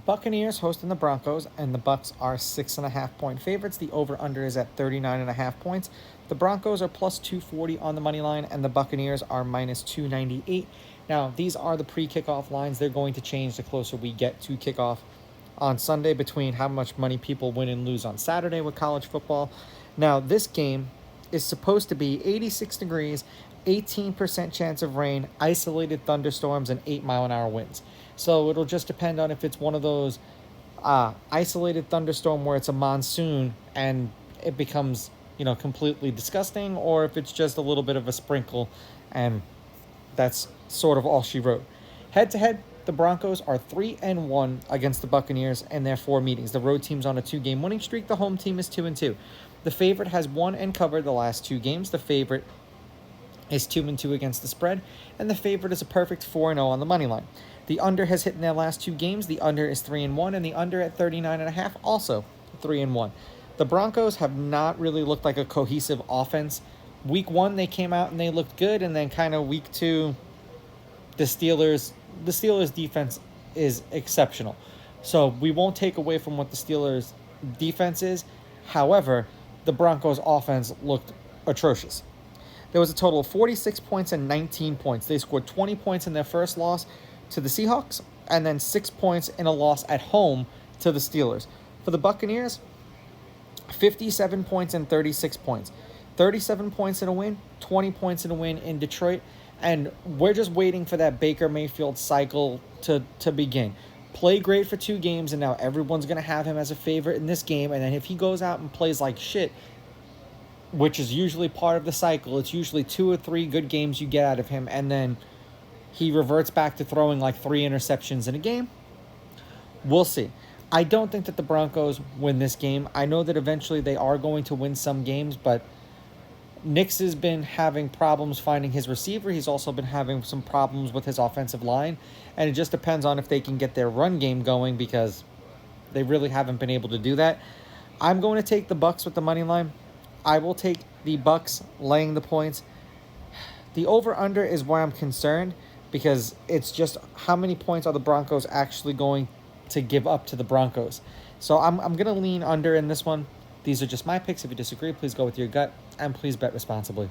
Buccaneers hosting the Broncos, and the Bucks are 6.5-point favorites. The over/under is at 39.5 points. The Broncos are plus 240 on the money line, and the Buccaneers are minus 298. Now, these are the pre-kickoff lines. They're going to change the closer we get to kickoff on Sunday between how much money people win and lose on Saturday with college football. Now, this game is supposed to be 86 degrees, 18% chance of rain, isolated thunderstorms, and 8-mile-an-hour winds. So it'll just depend on if it's one of those isolated thunderstorm where it's a monsoon and it becomes, completely disgusting, or if it's just a little bit of a sprinkle and that's sort of all she wrote. Head to head, the Broncos are 3-1 against the Buccaneers in their 4 meetings. The road team's on a 2-game winning streak. The home team is 2-2. The favorite has won and covered the last 2 games. The favorite is 2-2 against the spread, and the favorite is a perfect 4-0 on the money line. The under has hit in their last 2 games. The under is 3-1, and the under at 39.5 also 3-1. The Broncos have not really looked like a cohesive offense. Week 1 they came out and they looked good, and then kind of week 2, the Steelers defense is exceptional. So we won't take away from what the Steelers defense is. However, the Broncos offense looked atrocious. There was a total of 46 points and 19 points. They scored 20 points in their first loss to the Seahawks, and then 6 points in a loss at home to the Steelers. For the Buccaneers, 57 points and 36 points. 37 points in a win, 20 points in a win in Detroit, and we're just waiting for that Baker Mayfield cycle to begin. Play great for 2 games, and now everyone's going to have him as a favorite in this game, and then if he goes out and plays like shit, which is usually part of the cycle, it's usually 2 or 3 good games you get out of him, and then he reverts back to throwing like 3 interceptions in a game. We'll see. I don't think that the Broncos win this game. I know that eventually they are going to win some games, but Nix has been having problems finding his receiver. He's also been having some problems with his offensive line, and it just depends on if they can get their run game going, because they really haven't been able to do that. I'm going to take the Bucks with the money line. I will take the Bucks laying the points. The over/under is where I'm concerned, because it's just how many points are the Broncos actually going to give up to the Broncos. So I'm going to lean under in this one. These are just my picks. If you disagree, please go with your gut, and please bet responsibly.